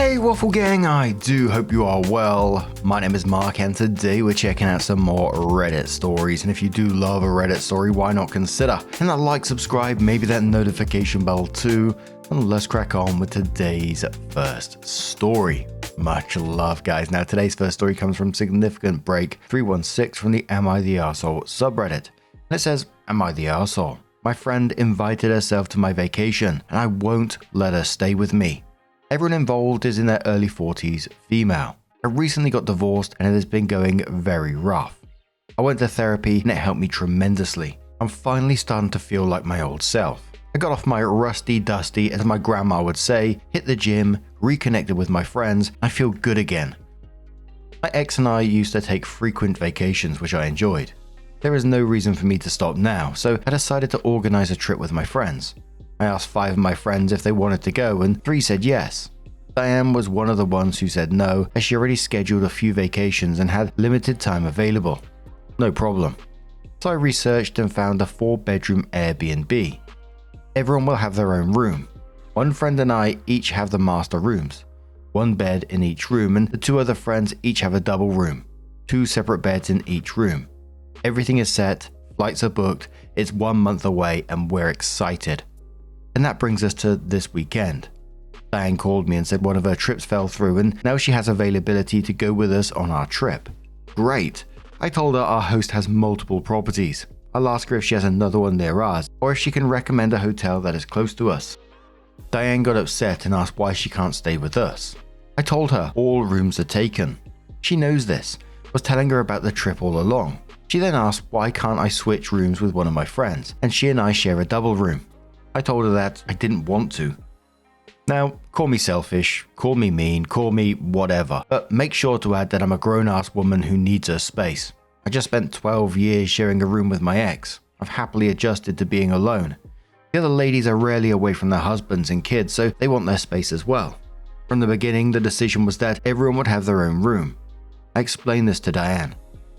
Hey Waffle Gang, I do hope you are well. My name is Mark and today we're checking out some more Reddit stories, and if you do love a Reddit story, why not consider hitting that like, subscribe, maybe that notification bell too, and let's crack on with today's first story. Much love guys. Now today's first story comes from Significant Break 316 from the Am I the Arsehole subreddit, and it says, Am I the Arsehole? My friend invited herself to my vacation and I won't let her stay with me. Everyone involved is in their early 40s, female. I recently got divorced and it has been going very rough. I went to therapy and it helped me tremendously. I'm finally starting to feel like my old self. I got off my rusty dusty, as my grandma would say, hit the gym, reconnected with my friends, and I feel good again. My ex and I used to take frequent vacations, which I enjoyed. There is no reason for me to stop now, so I decided to organize a trip with my friends. I asked 5 of my friends if they wanted to go and 3 said yes. Diane was one of the ones who said no, as she already scheduled a few vacations and had limited time available. No problem. So I researched and found a 4-bedroom Airbnb. Everyone will have their own room. One friend and I each have the master rooms. 1 bed in each room, and the 2 other friends each have a double room. 2 separate beds in each room. Everything is set, flights are booked, it's 1 month away and we're excited. And that brings us to this weekend. Diane called me and said one of her trips fell through and now she has availability to go with us on our trip. Great. I told her our host has multiple properties. I'll ask her if she has another one near ours or if she can recommend a hotel that is close to us. Diane got upset and asked why she can't stay with us. I told her all rooms are taken. She knows this, was telling her about the trip all along. She then asked why can't I switch rooms with one of my friends and she and I share a double room. I told her that I didn't want to. Now, call me selfish, call me mean, call me whatever, but make sure to add that I'm a grown-ass woman who needs her space. I just spent 12 years sharing a room with my ex. I've happily adjusted to being alone. The other ladies are rarely away from their husbands and kids, so they want their space as well. From the beginning, the decision was that everyone would have their own room. I explained this to Diane.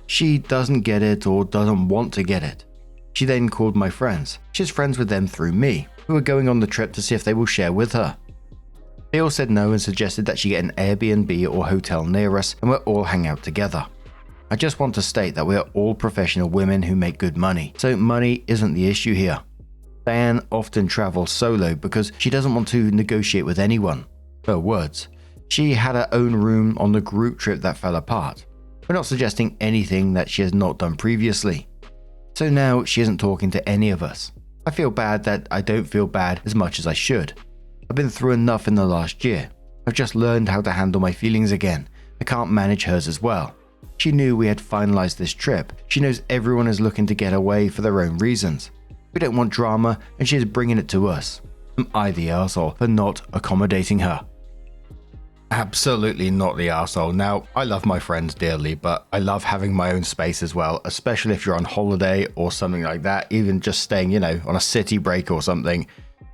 She doesn't get it or doesn't want to get it. She then called my friends. She's friends with them through me, who are going on the trip to see if they will share with her. They all said no and suggested that she get an Airbnb or hotel near us and we'll all hang out together. I just want to state that we are all professional women who make good money, so money isn't the issue here. Diane often travels solo because she doesn't want to negotiate with anyone. Her words. She had her own room on the group trip that fell apart. We're not suggesting anything that she has not done previously. So now she isn't talking to any of us. I feel bad that I don't feel bad as much as I should. I've been through enough in the last year. I've just learned how to handle my feelings again. I can't manage hers as well. She knew we had finalized this trip. She knows everyone is looking to get away for their own reasons. We don't want drama and she is bringing it to us. Am I the arsehole for not accommodating her? Absolutely not the arsehole. Now, I love my friends dearly, but I love having my own space as well, especially if you're on holiday or something like that, even just staying, on a city break or something.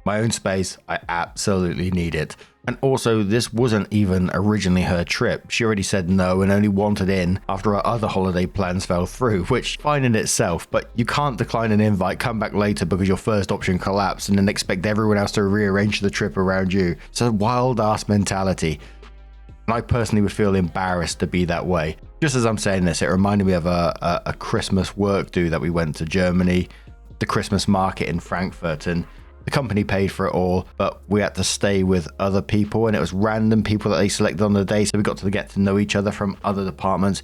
My own space, I absolutely need it. And also, this wasn't even originally her trip. She already said no and only wanted in after her other holiday plans fell through, which fine in itself, but you can't decline an invite, come back later because your first option collapsed and then expect everyone else to rearrange the trip around you. It's a wild ass mentality. And I personally would feel embarrassed to be that way. Just as I'm saying this, it reminded me of a Christmas work do that we went to Germany, the Christmas market in Frankfurt, and the company paid for it all, but we had to stay with other people and it was random people that they selected on the day, so we got to get to know each other from other departments.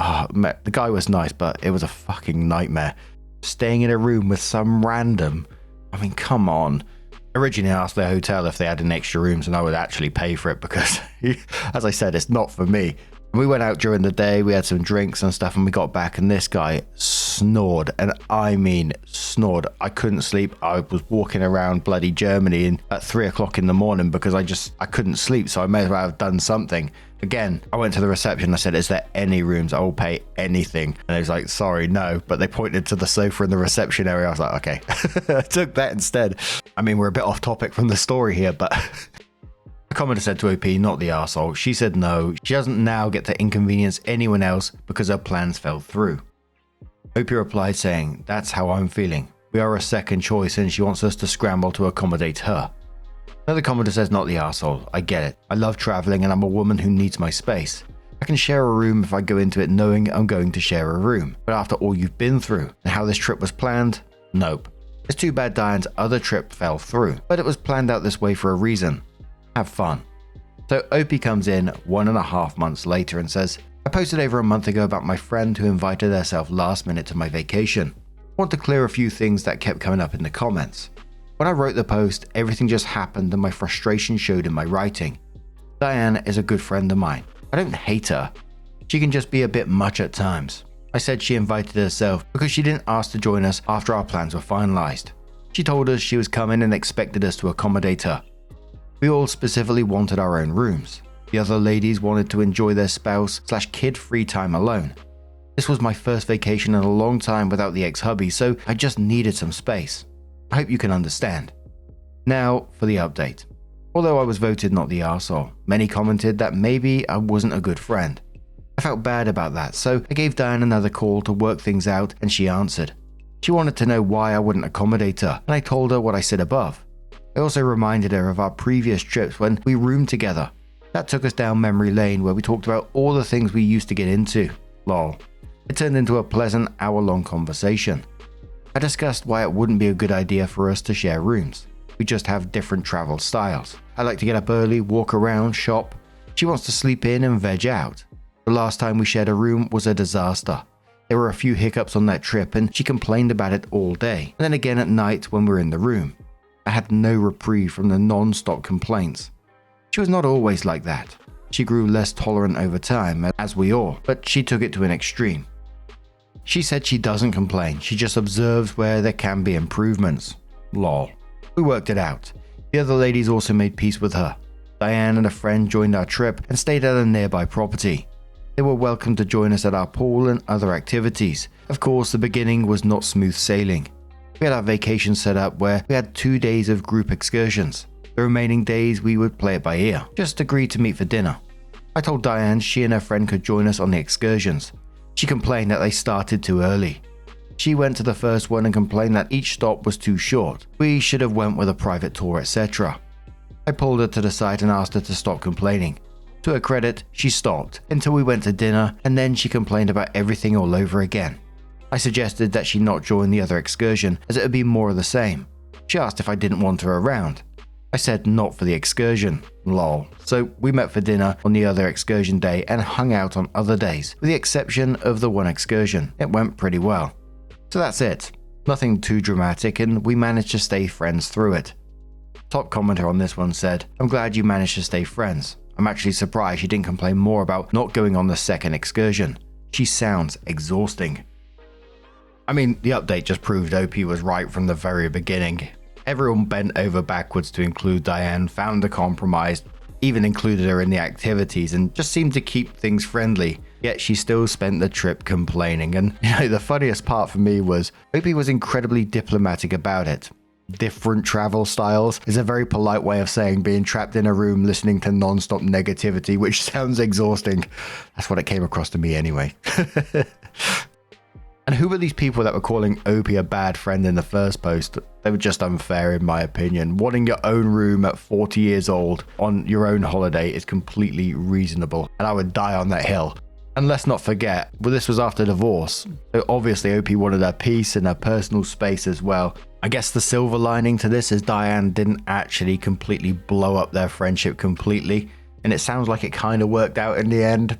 The guy was nice, but it was a fucking nightmare. Staying in a room with some random, I mean, come on. Originally I asked the hotel if they had an extra rooms and I would actually pay for it because, as I said, it's not for me. And we went out during the day, we had some drinks and stuff, and we got back and this guy snored, and I mean snored. I couldn't sleep. I was walking around bloody Germany at 3 o'clock in the morning because I couldn't sleep, so I may as well have done something. Again, I went to the reception, I said, is there any rooms? I will pay anything. And he was like, sorry, no. But they pointed to the sofa in the reception area. I was like, okay. I took that instead. I mean, we're a bit off topic from the story here, but the commenter said to OP, not the arsehole. She said no. She doesn't now get to inconvenience anyone else because her plans fell through. OP replied saying, that's how I'm feeling. We are a second choice and she wants us to scramble to accommodate her. Another commenter says, not the arsehole, I get it. I love traveling and I'm a woman who needs my space. I can share a room if I go into it knowing I'm going to share a room. But after all you've been through and how this trip was planned, nope. It's too bad Diane's other trip fell through, but it was planned out this way for a reason. Have fun. So Opie comes in 1.5 months later and says, I posted over a month ago about my friend who invited herself last minute to my vacation. I want to clear a few things that kept coming up in the comments. When I wrote the post, everything just happened and my frustration showed in my writing. Diane is a good friend of mine. I don't hate her. She can just be a bit much at times. I said she invited herself because she didn't ask to join us after our plans were finalized. She told us she was coming and expected us to accommodate her. We all specifically wanted our own rooms. The other ladies wanted to enjoy their spouse/kid free time alone. This was my first vacation in a long time without the ex-hubby, so I just needed some space. I hope you can understand. Now for the update. Although I was voted not the arsehole, many commented that maybe I wasn't a good friend. I felt bad about that, so I gave Diane another call to work things out and she answered. She wanted to know why I wouldn't accommodate her, and I told her what I said above. I also reminded her of our previous trips when we roomed together. That took us down memory lane where we talked about all the things we used to get into. Lol. It turned into a pleasant hour-long conversation. I discussed why it wouldn't be a good idea for us to share rooms. We just have different travel styles. I like to get up early, walk around, shop. She wants to sleep in and veg out. The last time we shared a room was a disaster. There were a few hiccups on that trip and she complained about it all day, and then again at night when we were in the room. I had no reprieve from the non-stop complaints. She was not always like that. She grew less tolerant over time, as we all, but she took it to an extreme. She said she doesn't complain, she just observes where there can be improvements. Lol. We worked it out. The other ladies also made peace with her. Diane and a friend joined our trip and stayed at a nearby property. They were welcome to join us at our pool and other activities. Of course, the beginning was not smooth sailing. We had our vacation set up where we had 2 days of group excursions. The remaining days we would play it by ear. Just agreed to meet for dinner. I told Diane she and her friend could join us on the excursions. She complained that they started too early. She went to the first one and complained that each stop was too short. We should have went with a private tour, etc. I pulled her to the side and asked her to stop complaining. To her credit, she stopped until we went to dinner and then she complained about everything all over again. I suggested that she not join the other excursion as it would be more of the same. She asked if I didn't want her around. I said not for the excursion, lol. So we met for dinner on the other excursion day and hung out on other days, with the exception of the one excursion. It went pretty well. So that's it. Nothing too dramatic and we managed to stay friends through it. Top commenter on this one said, I'm glad you managed to stay friends. I'm actually surprised she didn't complain more about not going on the second excursion. She sounds exhausting. I mean, the update just proved OP was right from the very beginning. Everyone bent over backwards to include Diane, found a compromise, even included her in the activities and just seemed to keep things friendly. Yet she still spent the trip complaining, and the funniest part for me was OP was incredibly diplomatic about it. Different travel styles is a very polite way of saying being trapped in a room listening to non-stop negativity, which sounds exhausting. That's what it came across to me anyway. And who were these people that were calling OP a bad friend in the first post? They were just unfair in my opinion. Wanting your own room at 40 years old on your own holiday is completely reasonable, and I would die on that hill. And let's not forget, well, this was after divorce, so obviously OP wanted her peace and her personal space as well. I guess the silver lining to this is Diane didn't actually completely blow up their friendship completely, and it sounds like it kind of worked out in the end.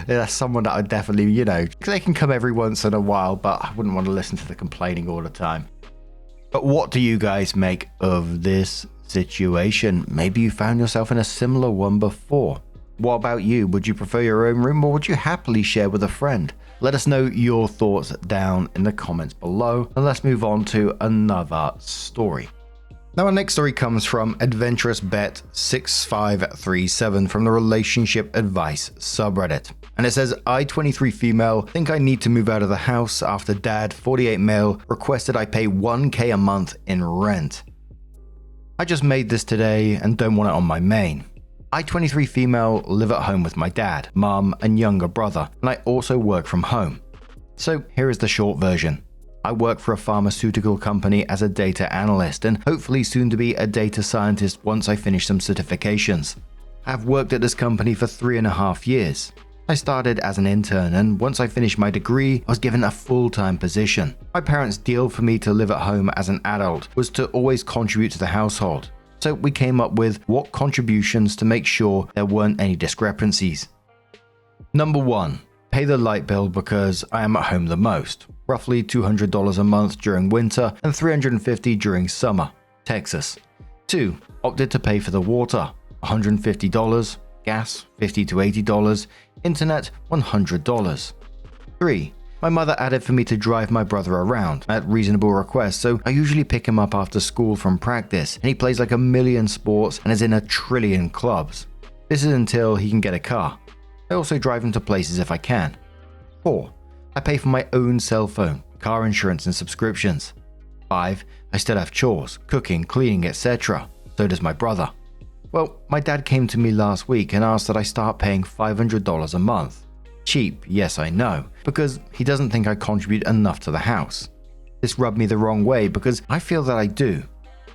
That's someone that I definitely, they can come every once in a while, but I wouldn't want to listen to the complaining all the time. But what do you guys make of this situation? Maybe you found yourself in a similar one before. What about you? Would you prefer your own room or would you happily share with a friend? Let us know your thoughts down in the comments below, and let's move on to another story. Now our next story comes from Adventurous Bet 6537 from the Relationship Advice subreddit. And it says, I, 23 female, think I need to move out of the house after dad, 48 male, requested I pay $1,000 a month in rent. I just made this today and don't want it on my main. I, 23 female, live at home with my dad, mum, and younger brother, and I also work from home. So here is the short version. I work for a pharmaceutical company as a data analyst and hopefully soon to be a data scientist once I finish some certifications. I've worked at this company for 3.5 years. I started as an intern, and once I finished my degree, I was given a full-time position. My parents' deal for me to live at home as an adult was to always contribute to the household. So we came up with what contributions to make sure there weren't any discrepancies. Number 1. Pay the light bill because I am at home the most. Roughly $200 a month during winter and $350 during summer. Texas. 2. Opted to pay for the water. $150. Gas, $50 to $80, internet, $100. 3. My mother added for me to drive my brother around at reasonable request, so I usually pick him up after school from practice, and he plays like 1,000,000 sports and is in 1,000,000,000,000 clubs. This is until he can get a car. I also drive him to places if I can. 4. I pay for my own cell phone, car insurance and subscriptions. 5. I still have chores, cooking, cleaning, etc. So does my brother. Well, my dad came to me last week and asked that I start paying $500 a month. Cheap, yes I know, because he doesn't think I contribute enough to the house. This rubbed me the wrong way because I feel that I do.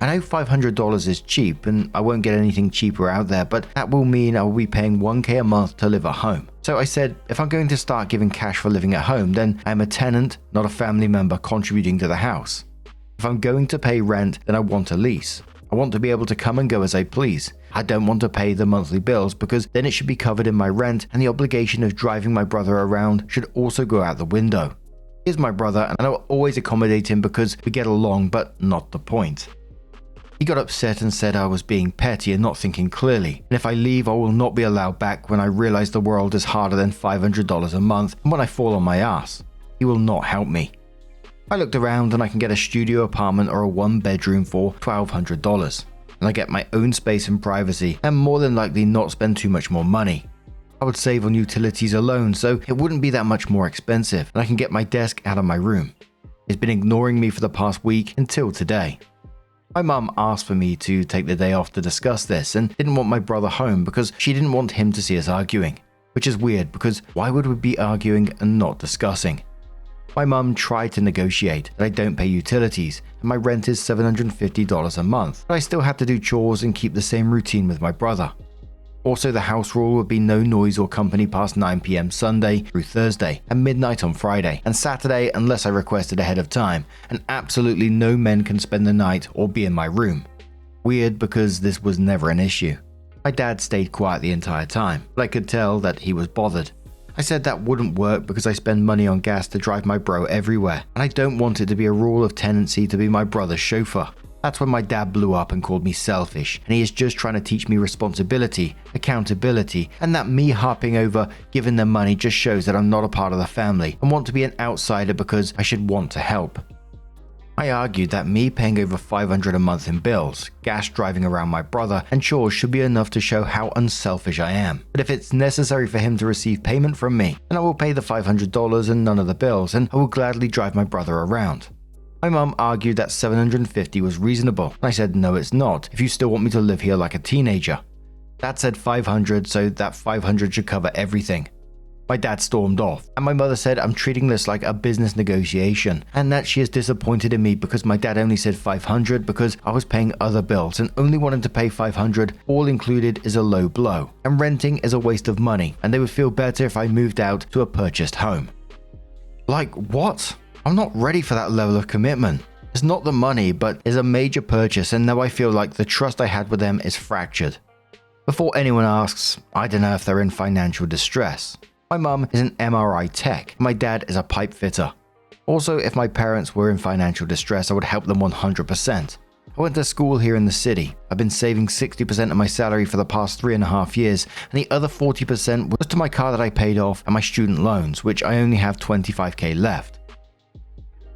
I know $500 is cheap and I won't get anything cheaper out there, but that will mean I will be paying $1,000 a month to live at home. So I said, if I'm going to start giving cash for living at home, then I am a tenant, not a family member contributing to the house. If I'm going to pay rent, then I want a lease. I want to be able to come and go as I please. I don't want to pay the monthly bills because then it should be covered in my rent, and the obligation of driving my brother around should also go out the window. He's my brother and I will always accommodate him because we get along, but not the point. He got upset and said I was being petty and not thinking clearly, and if I leave I will not be allowed back when I realize the world is harder than $500 a month and when I fall on my ass. He will not help me. I looked around and I can get a studio apartment or a 1-bedroom for $1,200, and I get my own space and privacy and more than likely not spend too much more money. I would save on utilities alone, so it wouldn't be that much more expensive, and I can get my desk out of my room. He's been ignoring me for the past week until today. My mum asked for me to take the day off to discuss this and didn't want my brother home because she didn't want him to see us arguing, which is weird because why would we be arguing and not discussing? My mum tried to negotiate that I don't pay utilities and my rent is $750 a month, but I still had to do chores and keep the same routine with my brother. Also, the house rule would be no noise or company past 9 p.m. Sunday through Thursday and midnight on Friday and Saturday unless I requested ahead of time, and absolutely no men can spend the night or be in my room. Weird because this was never an issue. My dad stayed quiet the entire time, but I could tell that he was bothered. I said that wouldn't work because I spend money on gas to drive my bro everywhere, and I don't want it to be a rule of tenancy to be my brother's chauffeur. That's when my dad blew up and called me selfish, and he is just trying to teach me responsibility, accountability, and that me harping over giving them money just shows that I'm not a part of the family and want to be an outsider because I should want to help. I argued that me paying over $500 a month in bills, gas driving around my brother, and chores should be enough to show how unselfish I am. But if it's necessary for him to receive payment from me, then I will pay the $500 and none of the bills, and I will gladly drive my brother around. My mum argued that $750 was reasonable, and I said no it's not if you still want me to live here like a teenager. Dad said $500, so that $500 should cover everything. My dad stormed off, and my mother said I'm treating this like a business negotiation, and that she is disappointed in me because my dad only said $500 because I was paying other bills and only wanted to pay $500, all included is a low blow, and renting is a waste of money, and they would feel better if I moved out to a purchased home. Like what? I'm not ready for that level of commitment. It's not the money, but it's a major purchase, and now I feel like the trust I had with them is fractured. Before anyone asks, I don't know if they're in financial distress. My mum is an MRI tech, and my dad is a pipe fitter. Also, if my parents were in financial distress, I would help them 100%. I went to school here in the city. I've been saving 60% of my salary for the past 3.5 years, and the other 40% was to my car that I paid off and my student loans, which I only have $25,000 left.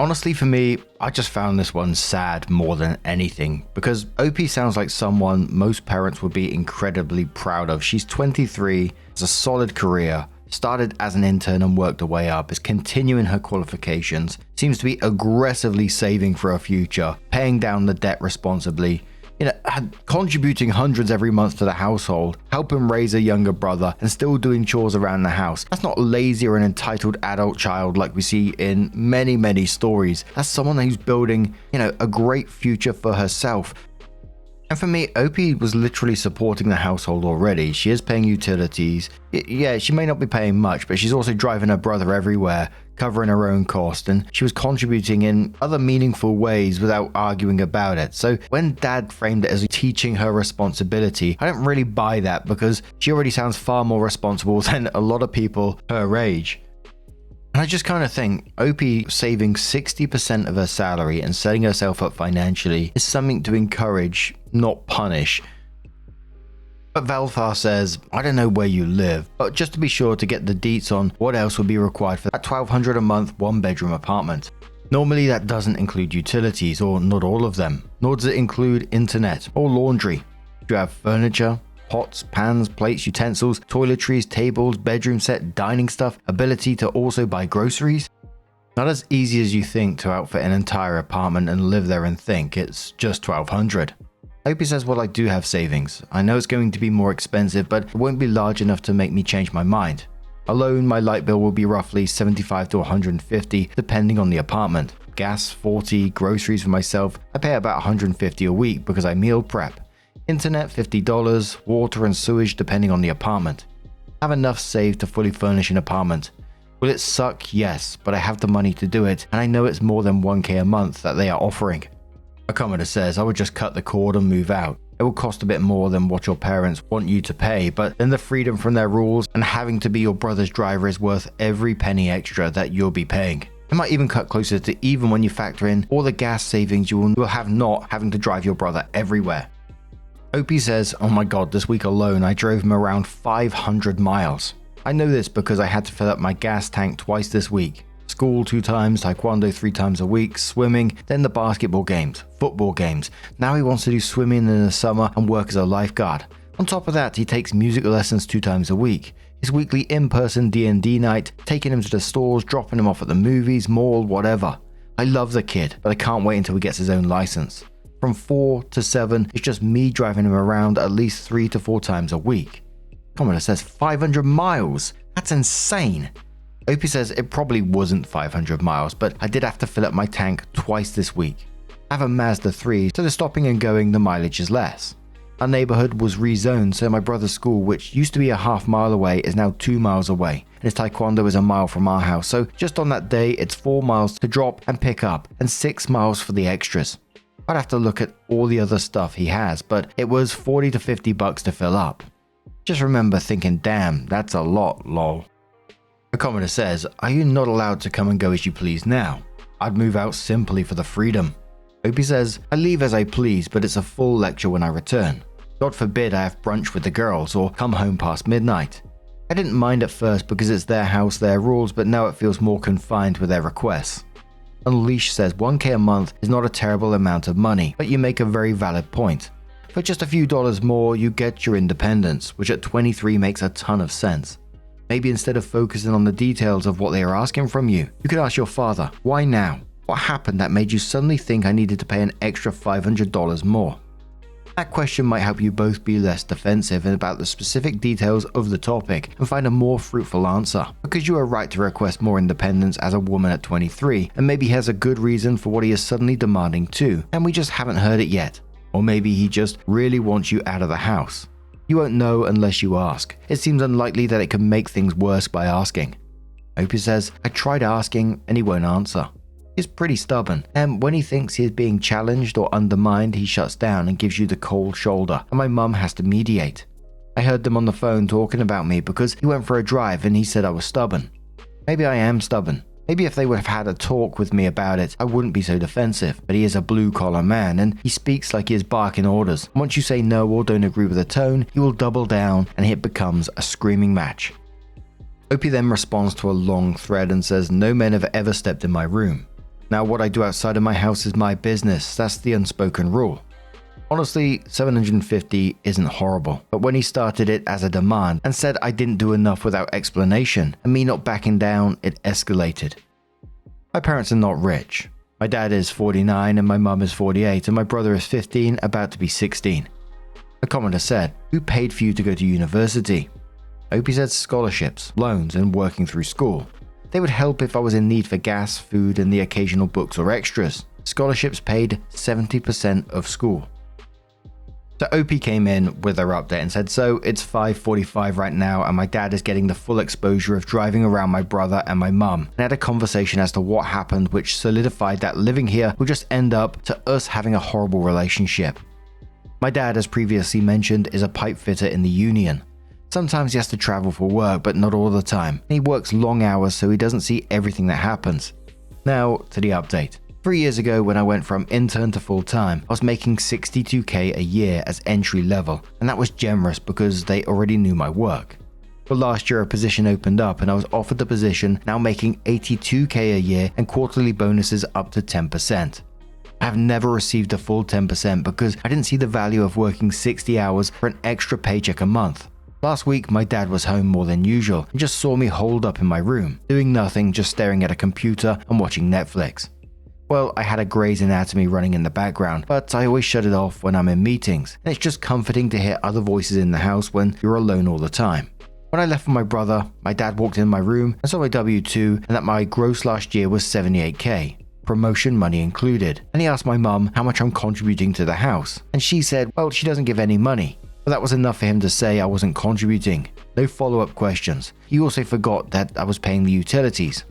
Honestly, for me, I just found this one sad more than anything, because OP sounds like someone most parents would be incredibly proud of. She's 23, has a solid career, started as an intern and worked her way up, is continuing her qualifications, seems to be aggressively saving for her future, paying down the debt responsibly, contributing hundreds every month to the household, helping raise a younger brother, and still doing chores around the house. That's not lazy or an entitled adult child like we see in many, many stories. That's someone who's building, a great future for herself. And for me, Opie was literally supporting the household already. She is paying utilities. Yeah, she may not be paying much, but she's also driving her brother everywhere, covering her own cost, and she was contributing in other meaningful ways without arguing about it. So when Dad framed it as teaching her responsibility, I don't really buy that because she already sounds far more responsible than a lot of people her age. And I just kind of think Opie saving 60% of her salary and setting herself up financially is something to encourage, not punish. But Valthar says, I don't know where you live, but just to be sure to get the deets on what else would be required for that $1,200 a month 1-bedroom apartment. Normally that doesn't include utilities, or not all of them, nor does it include internet or laundry. Do you have furniture? Pots, pans, plates, utensils, toiletries, tables, bedroom set, dining stuff, ability to also buy groceries? Not as easy as you think to outfit an entire apartment and live there and think it's just $1,200. Opie says, well, I do have savings. I know it's going to be more expensive, but it won't be large enough to make me change my mind. Alone, my light bill will be roughly $75 to $150 depending on the apartment. Gas, $40, groceries for myself, I pay about $150 a week because I meal prep. Internet, $50, water and sewage depending on the apartment. I have enough saved to fully furnish an apartment. Will it suck? Yes, but I have the money to do it, and I know it's more than $1,000 a month that they are offering. A commenter says, I would just cut the cord and move out. It will cost a bit more than what your parents want you to pay, but then the freedom from their rules and having to be your brother's driver is worth every penny extra that you'll be paying. It might even cut closer to even when you factor in all the gas savings you will have not having to drive your brother everywhere. Opie says, oh my god, this week alone I drove him around 500 miles. I know this because I had to fill up my gas tank twice this week. School 2 times, taekwondo 3 times a week, swimming, then the basketball games, football games. Now he wants to do swimming in the summer and work as a lifeguard. On top of that, he takes music lessons 2 times a week. His weekly in-person D&D night, taking him to the stores, dropping him off at the movies, mall, whatever. I love the kid, but I can't wait until he gets his own license. From 4 to 7, it's just me driving him around at least 3 to 4 times a week. Commenter says 500 miles. That's insane. Opie says it probably wasn't 500 miles, but I did have to fill up my tank twice this week. I have a Mazda 3, so the stopping and going the mileage is less. Our neighborhood was rezoned, so my brother's school, which used to be a half mile away, is now 2 miles away. And his taekwondo is a mile from our house, so just on that day, it's 4 miles to drop and pick up, and 6 miles for the extras. I'd have to look at all the other stuff he has, but it was $40 to $50 to fill up. Just remember thinking, damn, that's a lot, lol. A commenter says, are you not allowed to come and go as you please now? I'd move out simply for the freedom. Opie says, I leave as I please, but it's a full lecture when I return. God forbid I have brunch with the girls or come home past midnight. I didn't mind at first because it's their house, their rules, but now it feels more confined with their requests. Unleash says $1,000 a month is not a terrible amount of money, but you make a very valid point. For just a few dollars more, you get your independence, which at 23 makes a ton of sense. Maybe instead of focusing on the details of what they are asking from you, you could ask your father, why now? What happened that made you suddenly think I needed to pay an extra $500 more? That question might help you both be less defensive about the specific details of the topic and find a more fruitful answer, because you are right to request more independence as a woman at 23, and maybe he has a good reason for what he is suddenly demanding too, and we just haven't heard it yet. Or maybe he just really wants you out of the house. You won't know unless you ask. It seems unlikely that it can make things worse by asking. Opie says, I tried asking and he won't answer. He's pretty stubborn, and when he thinks he is being challenged or undermined, he shuts down and gives you the cold shoulder, and my mum has to mediate. I heard them on the phone talking about me because he went for a drive and he said I was stubborn. Maybe I am stubborn. Maybe if they would have had a talk with me about it, I wouldn't be so defensive, but he is a blue-collar man and he speaks like he is barking orders. Once you say no or don't agree with the tone, he will double down and it becomes a screaming match. Opie then responds to a long thread and says, no men have ever stepped in my room. Now what I do outside of my house is my business, that's the unspoken rule. Honestly, $750 isn't horrible, but when he started it as a demand and said I didn't do enough without explanation, and me not backing down, it escalated. My parents are not rich. My dad is 49 and my mum is 48 and my brother is 15, about to be 16. A commenter said, "Who paid for you to go to university?" Opie said scholarships, loans, and working through school. They would help if I was in need for gas, food, and the occasional books or extras. Scholarships paid 70% of school. So Opie came in with their update and said, "So it's 5:45 right now and my dad is getting the full exposure of driving around my brother and my mum, and had a conversation as to what happened, which solidified that living here will just end up to us having a horrible relationship. My dad, as previously mentioned, is a pipe fitter in the union. Sometimes he has to travel for work, but not all the time. He works long hours, so he doesn't see everything that happens." Now to the update. 3 years ago, when I went from intern to full-time, I was making $62K a year as entry level, and that was generous because they already knew my work. But last year a position opened up and I was offered the position, now making $82K a year and quarterly bonuses up to 10%. I have never received a full 10% because I didn't see the value of working 60 hours for an extra paycheck a month. Last week, my dad was home more than usual and just saw me holed up in my room, doing nothing, just staring at a computer and watching Netflix. Well, I had a Grey's Anatomy running in the background, but I always shut it off when I'm in meetings, and it's just comforting to hear other voices in the house when you're alone all the time. When I left for my brother, my dad walked in my room and saw my W-2 and that my gross last year was $78K. Promotion money included, and he asked my mum how much I'm contributing to the house, and she said, well, she doesn't give any money. But that was enough for him to say I wasn't contributing. No follow-up questions. He also forgot that I was paying the utilities.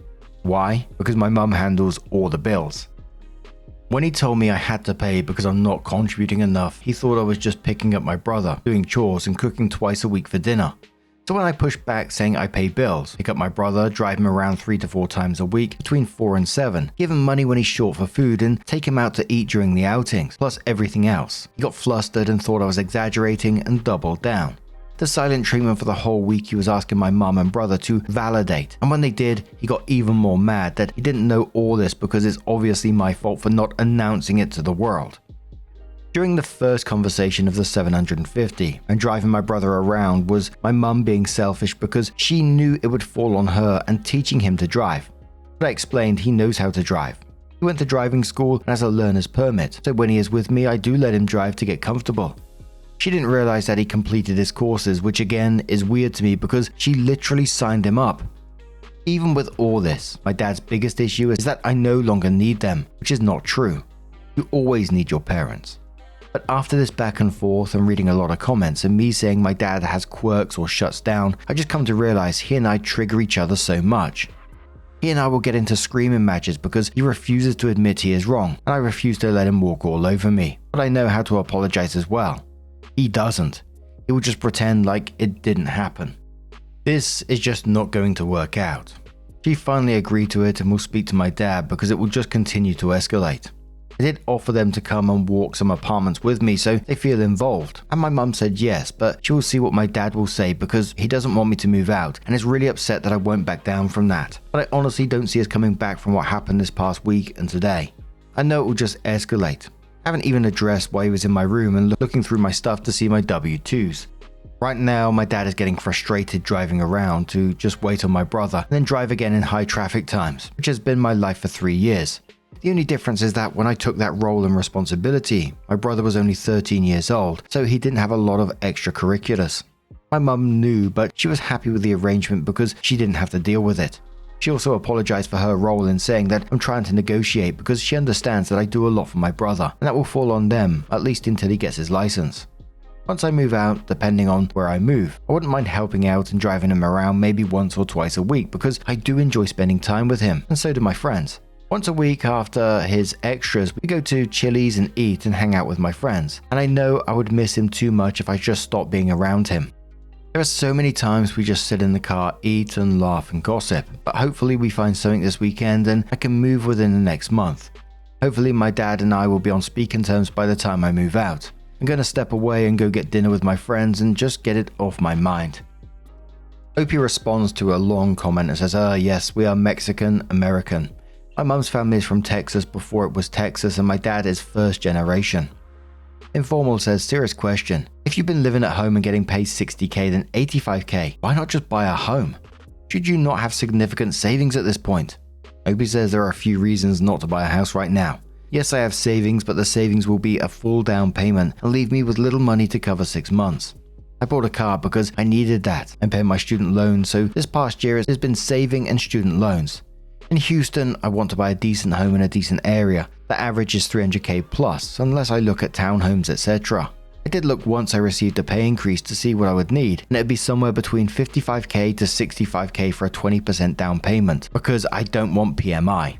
Why? Because my mum handles all the bills. When he told me I had to pay because I'm not contributing enough, he thought I was just picking up my brother, doing chores and cooking twice a week for dinner. So when I pushed back saying I pay bills, pick up my brother, drive him around 3 to 4 times a week, between 4 and 7, give him money when he's short for food and take him out to eat during the outings, plus everything else, he got flustered and thought I was exaggerating and doubled down. The silent treatment for the whole week he was asking my mum and brother to validate, and when they did, he got even more mad that he didn't know all this because it's obviously my fault for not announcing it to the world. During the first conversation of the 750 and driving my brother around was my mum being selfish because she knew it would fall on her and teaching him to drive. But I explained he knows how to drive. He went to driving school and has a learner's permit, so when he is with me I do let him drive to get comfortable. She didn't realize that he completed his courses, which again is weird to me because she literally signed him up. Even with all this, my dad's biggest issue is that I no longer need them, which is not true. You always need your parents. But after this back and forth and reading a lot of comments and me saying my dad has quirks or shuts down, I just come to realize he and I trigger each other so much. He and I will get into screaming matches because he refuses to admit he is wrong, and I refuse to let him walk all over me. But I know how to apologize as well. He doesn't. He will just pretend like it didn't happen. This is just not going to work out. She finally agreed to it and will speak to my dad because it will just continue to escalate. I did offer them to come and walk some apartments with me so they feel involved, and my mum said yes, but she will see what my dad will say because he doesn't want me to move out and is really upset that I won't back down from that. But I honestly don't see us coming back from what happened this past week and today. I know it will just escalate. I haven't even addressed why he was in my room and looking through my stuff to see my W-2s. Right now, my dad is getting frustrated driving around to just wait on my brother and then drive again in high traffic times, which has been my life for 3 years. The only difference is that when I took that role and responsibility, my brother was only 13 years old, so he didn't have a lot of extracurriculars. My mum knew, but she was happy with the arrangement because she didn't have to deal with it. She also apologized for her role in saying that I'm trying to negotiate because she understands that I do a lot for my brother, and that will fall on them, at least until he gets his license. Once I move out, depending on where I move, I wouldn't mind helping out and driving him around maybe once or twice a week because I do enjoy spending time with him, and so do my friends. Once a week after his extras, we go to Chili's and eat and hang out with my friends, and I know I would miss him too much if I just stopped being around him. There are so many times we just sit in the car, eat and laugh and gossip, but hopefully we find something this weekend and I can move within the next month. Hopefully my dad and I will be on speaking terms by the time I move out. I'm going to step away and go get dinner with my friends and just get it off my mind. Opie responds to a long comment and says, yes, we are Mexican American. My mum's family is from Texas before it was Texas and my dad is first generation. Informal says, serious question. If you've been living at home and getting paid $60K then $85K, why not just buy a home? Should you not have significant savings at this point? Opie says there are a few reasons not to buy a house right now. Yes, I have savings, but the savings will be a full down payment and leave me with little money to cover 6 months. I bought a car because I needed that. I'm paying my student loans, so this past year has been saving and student loans. In Houston, I want to buy a decent home in a decent area. The average is $300k plus, unless I look at townhomes, etc. I did look once I received a pay increase to see what I would need, and it'd be somewhere between $55k to $65k for a 20% down payment, because I don't want PMI.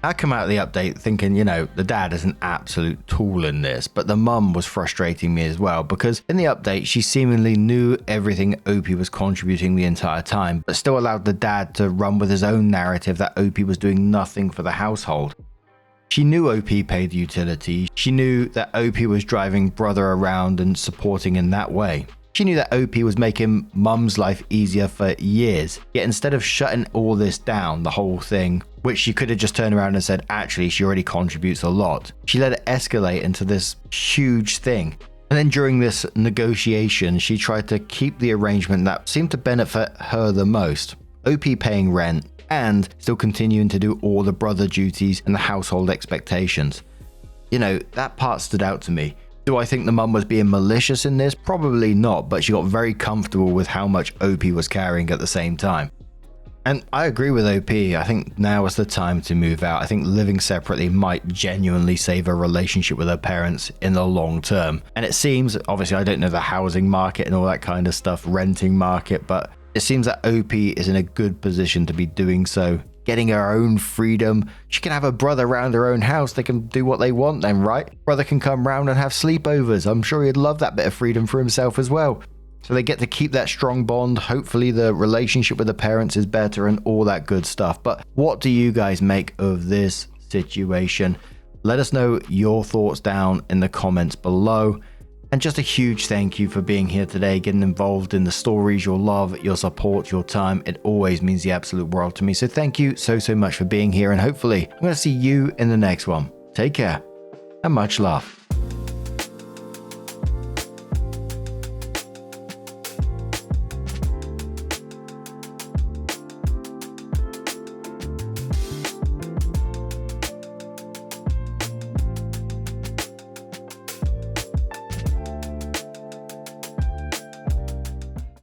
I come out of the update thinking, the dad is an absolute tool in this, but the mum was frustrating me as well, because in the update she seemingly knew everything Opie was contributing the entire time, but still allowed the dad to run with his own narrative that Opie was doing nothing for the household. She knew OP paid the utilities, she knew that OP was driving brother around and supporting in that way. She knew that OP was making mum's life easier for years, yet instead of shutting all this down, the whole thing, which she could have just turned around and said actually she already contributes a lot, she let it escalate into this huge thing. And then during this negotiation, she tried to keep the arrangement that seemed to benefit her the most, OP paying rent, and still continuing to do all the brother duties and the household expectations. That part stood out to me. Do I think the mum was being malicious in this? Probably not, but she got very comfortable with how much OP was carrying at the same time. And I agree with OP, I think now is the time to move out. I think living separately might genuinely save a relationship with her parents in the long term. And it seems, obviously I don't know the housing market and all that kind of stuff, renting market, but it seems that OP is in a good position to be doing so. Getting her own freedom. She can have a brother around her own house. They can do what they want then, right? Brother can come round and have sleepovers. I'm sure he'd love that bit of freedom for himself as well. So they get to keep that strong bond. Hopefully the relationship with the parents is better and all that good stuff. But what do you guys make of this situation? Let us know your thoughts down in the comments below. And just a huge thank you for being here today, getting involved in the stories, your love, your support, your time. It always means the absolute world to me. So thank you so much for being here. And hopefully I'm going to see you in the next one. Take care and much love.